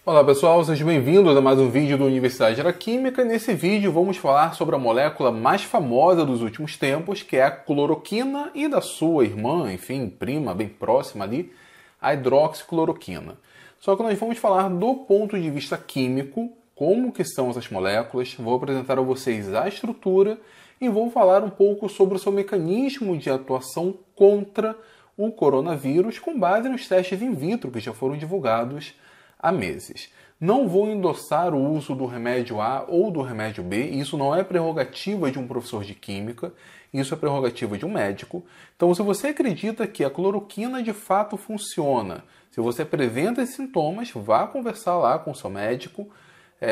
Olá pessoal, sejam bem-vindos a mais um vídeo da Universidade da Química. Nesse vídeo vamos falar sobre a molécula mais famosa dos últimos tempos, que é a cloroquina, e da sua irmã, enfim, prima, bem próxima ali, a hidroxicloroquina. Só que nós vamos falar do ponto de vista químico, como que são essas moléculas, vou apresentar a vocês a estrutura e vou falar um pouco sobre o seu mecanismo de atuação contra o coronavírus, com base nos testes in vitro que já foram divulgados há meses. Não vou endossar o uso do remédio A ou do remédio B, isso não é prerrogativa de um professor de química, isso é prerrogativa de um médico. Então, se você acredita que a cloroquina de fato funciona, se você apresenta esses sintomas, vá conversar lá com o seu médico.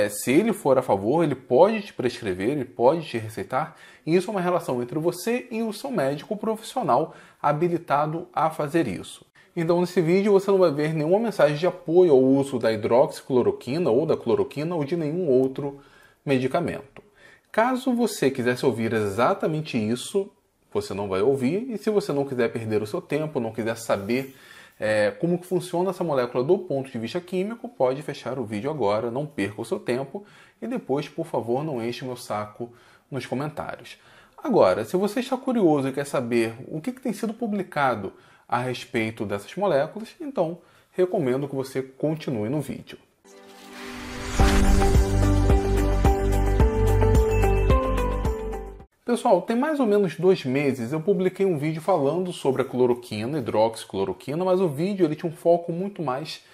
Se ele for a favor, ele pode te prescrever, ele pode te receitar. E isso é uma relação entre você e o seu médico profissional habilitado a fazer isso. Então, nesse vídeo você não vai ver nenhuma mensagem de apoio ao uso da hidroxicloroquina ou da cloroquina ou de nenhum outro medicamento. Caso você quisesse ouvir exatamente isso, você não vai ouvir. E se você não quiser perder o seu tempo, não quiser saber como que funciona essa molécula do ponto de vista químico, pode fechar o vídeo agora, não perca o seu tempo. E depois, por favor, não enche meu saco nos comentários. Agora, se você está curioso e quer saber o que tem sido publicado a respeito dessas moléculas, então recomendo que você continue no vídeo. Pessoal, tem mais ou menos 2 meses eu publiquei um vídeo falando sobre a cloroquina, hidroxicloroquina, mas o vídeo ele tinha um foco muito mais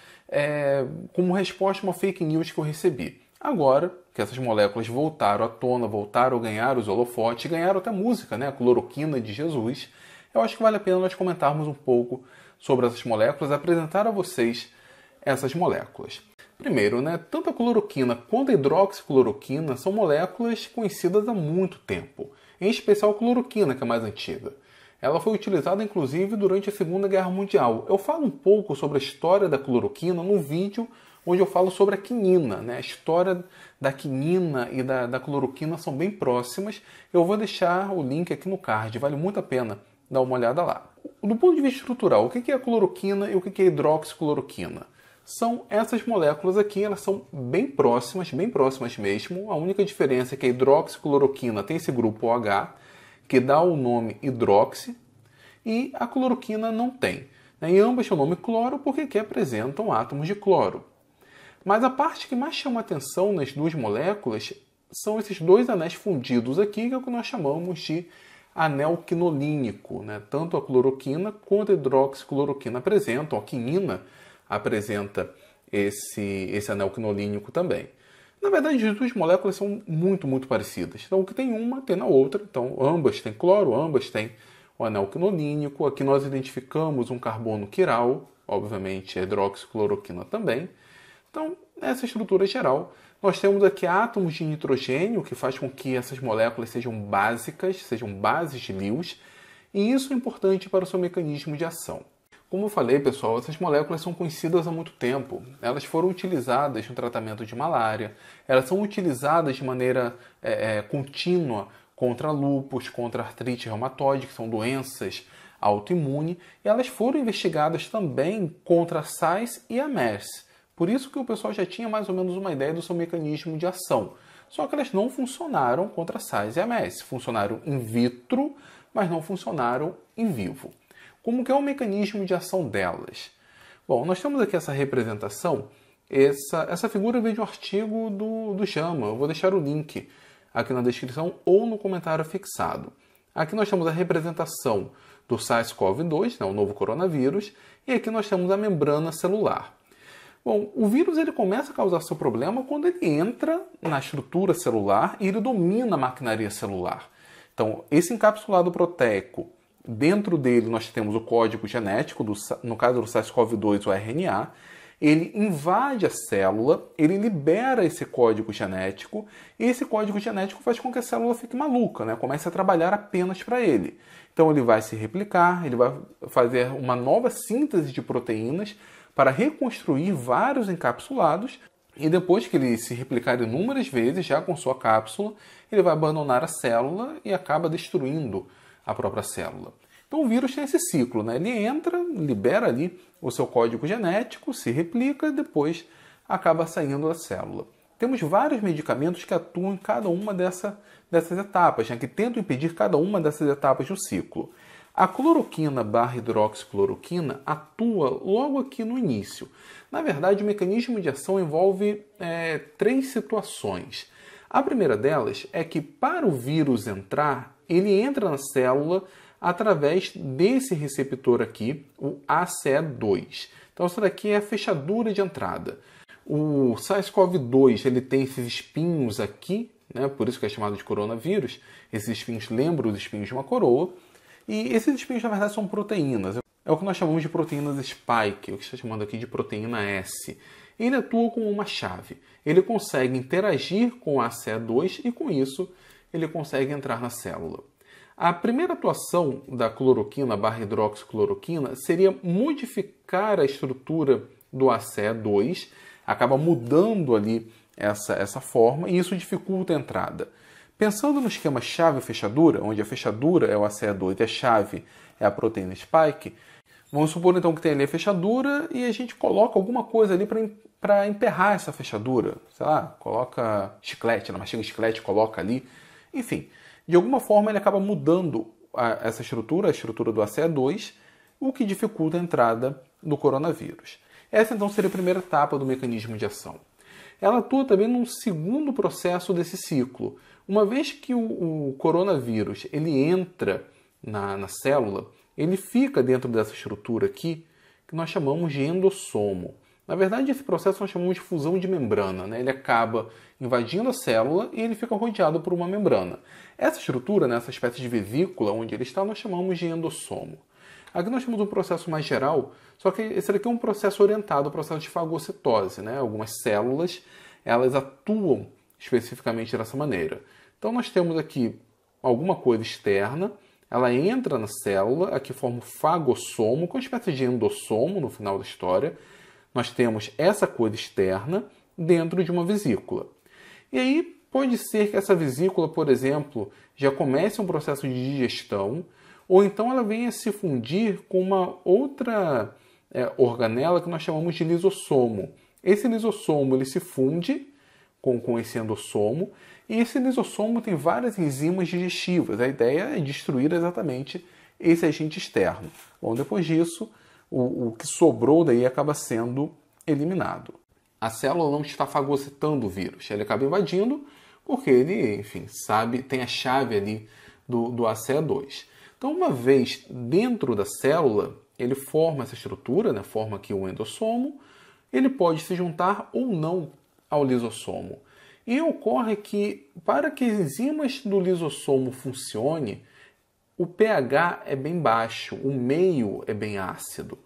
como resposta a uma fake news que eu recebi. Agora que essas moléculas voltaram à tona, voltaram a ganhar os holofotes, ganharam até música, né? A cloroquina de Jesus, eu acho que vale a pena nós comentarmos um pouco sobre essas moléculas, apresentar a vocês essas moléculas. Primeiro, tanto a cloroquina quanto a hidroxicloroquina são moléculas conhecidas há muito tempo, em especial a cloroquina, que é mais antiga. Ela foi utilizada inclusive durante a Segunda Guerra Mundial. Eu falo um pouco sobre a história da cloroquina no vídeo onde eu falo sobre a quinina. A história da quinina e da cloroquina são bem próximas. Eu vou deixar o link aqui no card, vale muito a pena dar uma olhada lá. Do ponto de vista estrutural, o que é a cloroquina e o que é a hidroxicloroquina? São essas moléculas aqui, elas são bem próximas mesmo. A única diferença é que a hidroxicloroquina tem esse grupo OH, que dá o nome hidroxi, e a cloroquina não tem. Em ambas tem o nome cloro porque aqui apresentam átomos de cloro. Mas a parte que mais chama atenção nas duas moléculas são esses dois anéis fundidos aqui, que é o que nós chamamos de anel quinolínico. Tanto a cloroquina quanto a hidroxicloroquina apresentam, a quinina apresenta esse anel quinolínico também. Na verdade, as duas moléculas são muito parecidas. Então, o que tem uma, tem na outra. Então, ambas têm cloro, ambas têm o anel quinolínico. Aqui nós identificamos um carbono quiral, obviamente a hidroxicloroquina também. Então, nessa estrutura geral, nós temos aqui átomos de nitrogênio, que faz com que essas moléculas sejam básicas, sejam bases de Lewis, e isso é importante para o seu mecanismo de ação. Como eu falei, pessoal, essas moléculas são conhecidas há muito tempo. Elas foram utilizadas no tratamento de malária, elas são utilizadas de maneira contínua contra lúpus, contra artrite reumatoide, que são doenças autoimunes, e elas foram investigadas também contra a SARS e a MERS. Por isso que o pessoal já tinha mais ou menos uma ideia do seu mecanismo de ação. Só que elas não funcionaram contra a SARS e a MERS. Funcionaram in vitro, mas não funcionaram em vivo. Como que é o mecanismo de ação delas? Bom, nós temos aqui essa representação. Essa figura veio de um artigo do JAMA. Eu vou deixar o link aqui na descrição ou no comentário fixado. Aqui nós temos a representação do SARS-CoV-2, o novo coronavírus, e aqui nós temos a membrana celular. Bom, o vírus ele começa a causar seu problema quando ele entra na estrutura celular e ele domina a maquinaria celular. Então, esse encapsulado proteico, dentro dele nós temos o código genético, no caso do SARS-CoV-2, o RNA, ele invade a célula, ele libera esse código genético, e esse código genético faz com que a célula fique maluca, comece a trabalhar apenas para ele. Então ele vai se replicar, ele vai fazer uma nova síntese de proteínas para reconstruir vários encapsulados, e depois que ele se replicar inúmeras vezes, já com sua cápsula, ele vai abandonar a célula e acaba destruindo a própria célula. Então o vírus tem esse ciclo, Ele entra, libera ali o seu código genético, se replica e depois acaba saindo da célula. Temos vários medicamentos que atuam em cada uma dessas etapas, né, que tentam impedir cada uma dessas etapas do ciclo. A cloroquina / hidroxicloroquina atua logo aqui no início. Na verdade, o mecanismo de ação envolve 3 situações. A primeira delas é que para o vírus entrar, ele entra na célula através desse receptor aqui, o ACE2. Então, essa daqui é a fechadura de entrada. O SARS-CoV-2 ele tem esses espinhos aqui, né, por isso que é chamado de coronavírus. Esses espinhos lembram os espinhos de uma coroa. E esses espinhos, na verdade, são proteínas. É o que nós chamamos de proteínas spike, o que está chamando aqui de proteína S. Ele atua como uma chave. Ele consegue interagir com a ACE2 e, com isso, ele consegue entrar na célula. A primeira atuação da cloroquina / hidroxicloroquina seria modificar a estrutura do ACE2, acaba mudando ali essa forma e isso dificulta a entrada. Pensando no esquema chave-fechadura, onde a fechadura é o ACE2 e a chave é a proteína spike, vamos supor então que tem ali a fechadura e a gente coloca alguma coisa ali para emperrar essa fechadura. Sei lá, coloca chiclete, mastiga chiclete, coloca ali. Enfim, de alguma forma ele acaba mudando essa estrutura, a estrutura do ACE2, o que dificulta a entrada do coronavírus. Essa então seria a primeira etapa do mecanismo de ação. Ela atua também num segundo processo desse ciclo. Uma vez que o coronavírus ele entra na célula, ele fica dentro dessa estrutura aqui, que nós chamamos de endossomo. Na verdade, esse processo nós chamamos de fusão de membrana, né? Ele acaba invadindo a célula e ele fica rodeado por uma membrana. Essa estrutura, né, essa espécie de vesícula onde ele está, nós chamamos de endossomo. Aqui nós temos um processo mais geral, só que esse aqui é um processo orientado ao processo de fagocitose, né? Algumas células, elas atuam especificamente dessa maneira. Então nós temos aqui alguma coisa externa, ela entra na célula, aqui forma o fagossomo, com uma espécie de endossomo no final da história. Nós temos essa coisa externa dentro de uma vesícula. E aí pode ser que essa vesícula, por exemplo, já comece um processo de digestão, ou então ela venha se fundir com uma outra organela que nós chamamos de lisossomo. Esse lisossomo ele se funde com esse endossomo, e esse lisossomo tem várias enzimas digestivas. A ideia é destruir exatamente esse agente externo. Bom, depois disso, o que sobrou daí acaba sendo eliminado. A célula não está fagocitando o vírus, ele acaba invadindo porque ele, enfim, tem a chave ali do ACE2. Então, uma vez dentro da célula, ele forma essa estrutura, né, forma aqui o endossomo, ele pode se juntar ou não ao lisossomo. E ocorre que, para que as enzimas do lisossomo funcionem, o pH é bem baixo, o meio é bem ácido.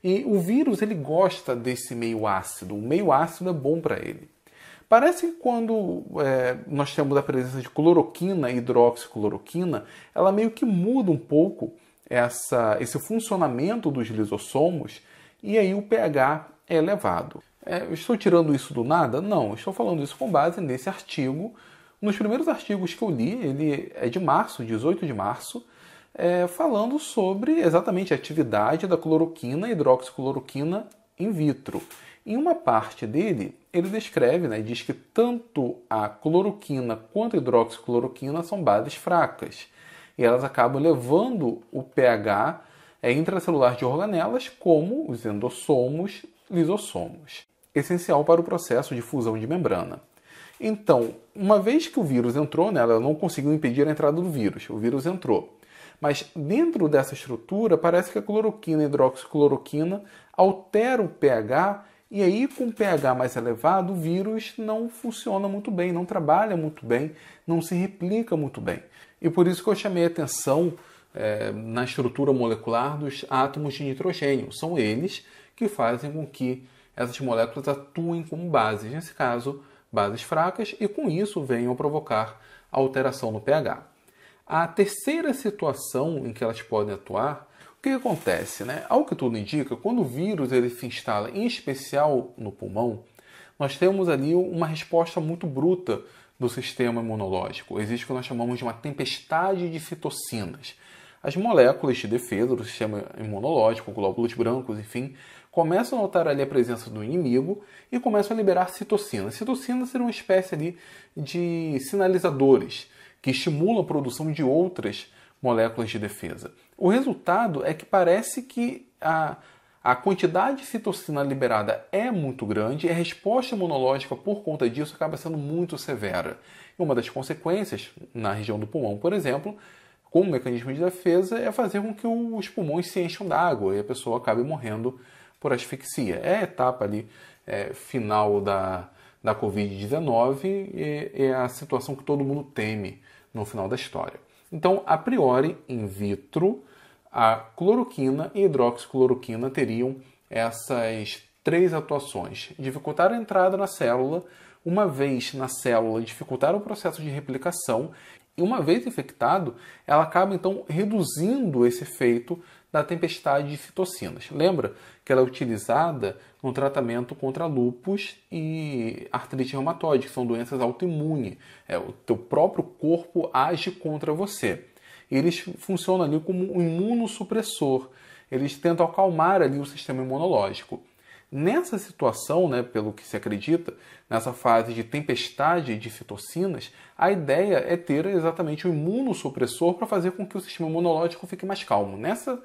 E o vírus ele gosta desse meio ácido, o meio ácido é bom para ele. Parece que quando nós temos a presença de cloroquina e hidroxicloroquina, ela meio que muda um pouco esse funcionamento dos lisossomos e aí o pH é elevado. Eu estou tirando isso do nada? Não, estou falando isso com base nesse artigo. Nos primeiros artigos que eu li, ele é de março, 18 de março, falando sobre exatamente a atividade da cloroquina e hidroxicloroquina in vitro. Em uma parte dele, ele descreve, né, diz que tanto a cloroquina quanto a hidroxicloroquina são bases fracas. E elas acabam levando o pH intracelular de organelas, como os endossomos, lisossomos. Essencial para o processo de fusão de membrana. Então, uma vez que o vírus entrou, né, ela não conseguiu impedir a entrada do vírus, o vírus entrou. Mas dentro dessa estrutura, parece que a cloroquina e a hidroxicloroquina alteram o pH, e aí com o pH mais elevado, o vírus não funciona muito bem, não trabalha muito bem, não se replica muito bem. E por isso que eu chamei a atenção na estrutura molecular dos átomos de nitrogênio. São eles que fazem com que essas moléculas atuem como bases, nesse caso, bases fracas, e com isso venham a provocar alteração no pH. A terceira situação em que elas podem atuar, o que acontece? Né? Ao que tudo indica, quando o vírus ele se instala, em especial no pulmão, nós temos ali uma resposta muito bruta do sistema imunológico. Existe o que nós chamamos de uma tempestade de citocinas. As moléculas de defesa do sistema imunológico, glóbulos brancos, enfim, começam a notar ali a presença do inimigo e começam a liberar citocinas. Citocinas seriam uma espécie ali de sinalizadores que estimulam a produção de outras moléculas de defesa. O resultado é que parece que a quantidade de citocina liberada é muito grande e a resposta imunológica por conta disso acaba sendo muito severa. E uma das consequências, na região do pulmão, por exemplo, como mecanismo de defesa, é fazer com que os pulmões se encham d'água e a pessoa acabe morrendo por asfixia. É a etapa ali final da Covid-19 e é a situação que todo mundo teme no final da história. Então, a priori, in vitro, a cloroquina e a hidroxicloroquina teriam essas três atuações. Dificultar a entrada na célula, uma vez na célula, dificultar o processo de replicação e uma vez infectado, ela acaba então reduzindo esse efeito da tempestade de citocinas. Lembra que ela é utilizada no tratamento contra lúpus e artrite reumatoide, que são doenças autoimunes. O teu próprio corpo age contra você. Eles funcionam ali como um imunossupressor. Eles tentam acalmar ali o sistema imunológico. Nessa situação, pelo que se acredita, nessa fase de tempestade de citocinas, a ideia é ter exatamente um imunossupressor para fazer com que o sistema imunológico fique mais calmo. Nessa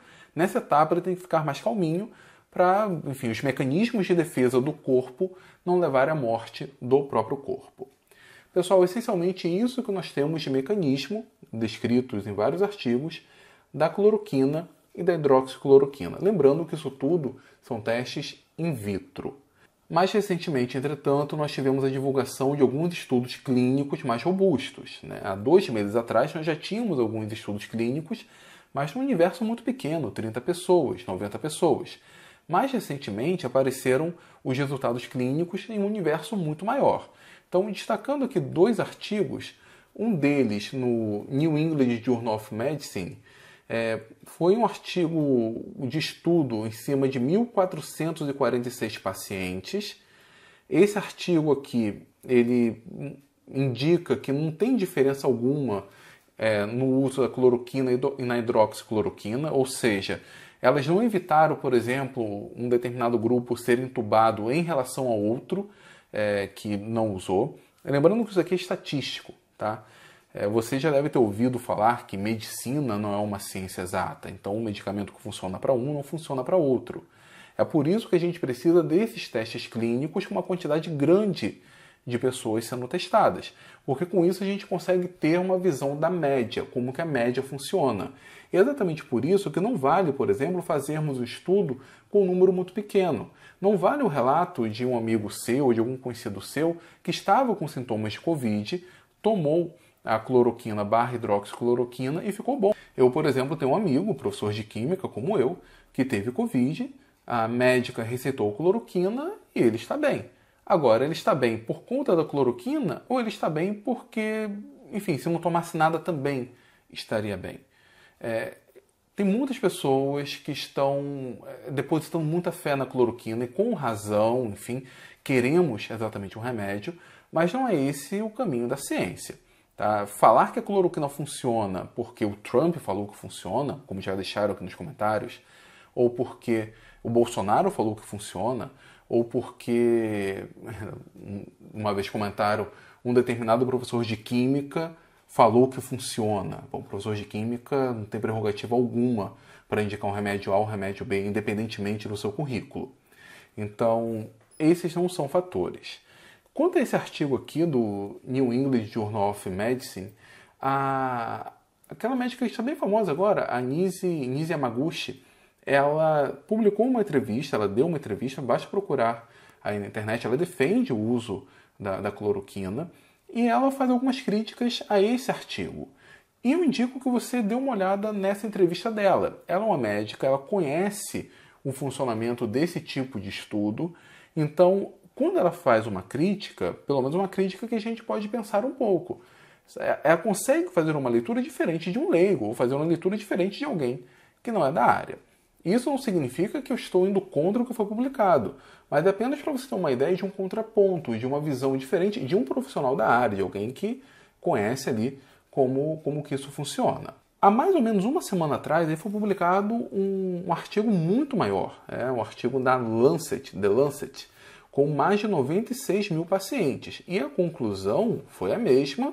etapa ele tem que ficar mais calminho para, enfim, os mecanismos de defesa do corpo não levarem à morte do próprio corpo. Pessoal, essencialmente isso que nós temos de mecanismo, descritos em vários artigos, da cloroquina e da hidroxicloroquina. Lembrando que isso tudo são testes in vitro. Mais recentemente, entretanto, nós tivemos a divulgação de alguns estudos clínicos mais robustos. Há 2 meses atrás, nós já tínhamos alguns estudos clínicos, mas num universo muito pequeno, 30 pessoas, 90 pessoas. Mais recentemente, apareceram os resultados clínicos em um universo muito maior. Então, destacando aqui 2 artigos, um deles no New England Journal of Medicine, foi um artigo de estudo em cima de 1.446 pacientes. Esse artigo aqui, ele indica que não tem diferença alguma no uso da cloroquina e na hidroxicloroquina, ou seja, elas não evitaram, por exemplo, um determinado grupo ser entubado em relação ao outro que não usou. Lembrando que isso aqui é estatístico, tá? Você já deve ter ouvido falar que medicina não é uma ciência exata, então um medicamento que funciona para um não funciona para outro. É por isso que a gente precisa desses testes clínicos com uma quantidade grande de pessoas sendo testadas, porque com isso a gente consegue ter uma visão da média, como que a média funciona. E é exatamente por isso que não vale, por exemplo, fazermos um estudo com um número muito pequeno. Não vale o relato de um amigo seu ou de algum conhecido seu que estava com sintomas de Covid, tomou a cloroquina / hidroxicloroquina e ficou bom. Eu, por exemplo, tenho um amigo, professor de química como eu, que teve Covid, a médica receitou cloroquina e ele está bem. Agora, ele está bem por conta da cloroquina ou ele está bem porque, enfim, se não tomasse nada também estaria bem? Tem muitas pessoas que estão depositando muita fé na cloroquina e com razão, enfim, queremos exatamente um remédio, mas não é esse o caminho da ciência. Tá? Falar que a cloroquina funciona porque o Trump falou que funciona, como já deixaram aqui nos comentários, ou porque o Bolsonaro falou que funciona, ou porque, uma vez comentaram, um determinado professor de química falou que funciona. Bom, o professor de química não tem prerrogativa alguma para indicar um remédio A ou um remédio B, independentemente do seu currículo. Então, esses não são fatores. Quanto a esse artigo aqui do New England Journal of Medicine, aquela médica que está bem famosa agora, a Nise Yamaguchi, ela publicou uma entrevista, ela deu uma entrevista, basta procurar aí na internet, ela defende o uso da cloroquina e ela faz algumas críticas a esse artigo. E eu indico que você dê uma olhada nessa entrevista dela. Ela é uma médica, ela conhece o funcionamento desse tipo de estudo, então quando ela faz uma crítica, pelo menos uma crítica que a gente pode pensar um pouco, ela consegue fazer uma leitura diferente de um leigo, ou fazer uma leitura diferente de alguém que não é da área. Isso não significa que eu estou indo contra o que foi publicado, mas é apenas para você ter uma ideia de um contraponto, de uma visão diferente de um profissional da área, de alguém que conhece ali como que isso funciona. Há mais ou menos uma semana atrás, foi publicado um artigo muito maior, um artigo da The Lancet, com mais de 96 mil pacientes. E a conclusão foi a mesma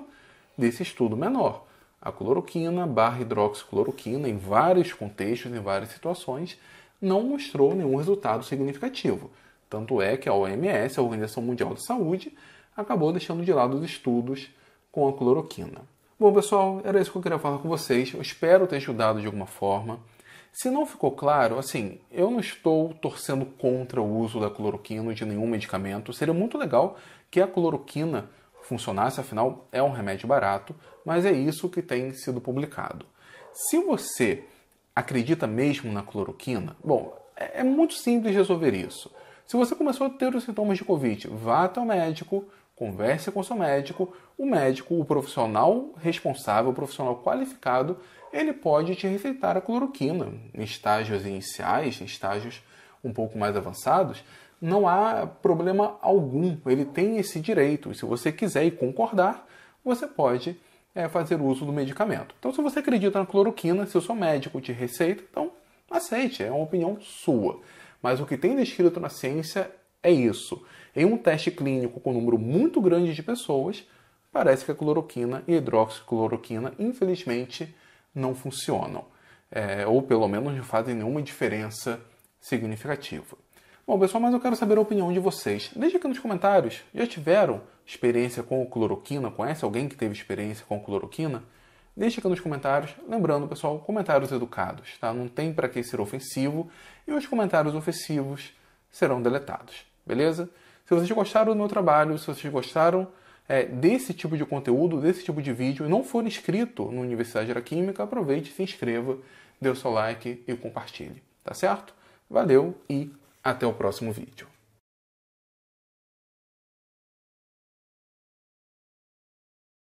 desse estudo menor. A cloroquina / hidroxicloroquina, em vários contextos, em várias situações, não mostrou nenhum resultado significativo. Tanto é que a OMS, a Organização Mundial de Saúde, acabou deixando de lado os estudos com a cloroquina. Bom, pessoal, era isso que eu queria falar com vocês. Eu espero ter ajudado de alguma forma. Se não ficou claro, assim, eu não estou torcendo contra o uso da cloroquina ou de nenhum medicamento. Seria muito legal que a cloroquina funcionasse, afinal é um remédio barato, mas é isso que tem sido publicado. Se você acredita mesmo na cloroquina, bom, é muito simples resolver isso. Se você começou a ter os sintomas de Covid, vá até o médico, converse com seu médico. O médico, o profissional responsável, o profissional qualificado, ele pode te receitar a cloroquina em estágios iniciais, em estágios um pouco mais avançados. Não há problema algum, ele tem esse direito. E se você quiser e concordar, você pode fazer uso do medicamento. Então, se você acredita na cloroquina, se o seu médico te receita, então aceite, é uma opinião sua. Mas o que tem descrito na ciência é isso. Em um teste clínico com um número muito grande de pessoas, parece que a cloroquina e a hidroxicloroquina, infelizmente, não funcionam. Ou pelo menos não fazem nenhuma diferença significativa. Bom, pessoal, mas eu quero saber a opinião de vocês. Deixe aqui nos comentários. Já tiveram experiência com cloroquina? Conhece alguém que teve experiência com cloroquina? Deixe aqui nos comentários. Lembrando, pessoal, comentários educados, tá? Não tem para que ser ofensivo. E os comentários ofensivos serão deletados. Beleza? Se vocês gostaram do meu trabalho, se vocês gostaram desse tipo de conteúdo, desse tipo de vídeo, e não for inscrito na Universidade da Química, aproveite, se inscreva, dê o seu like e compartilhe. Tá certo? Valeu e até o próximo vídeo.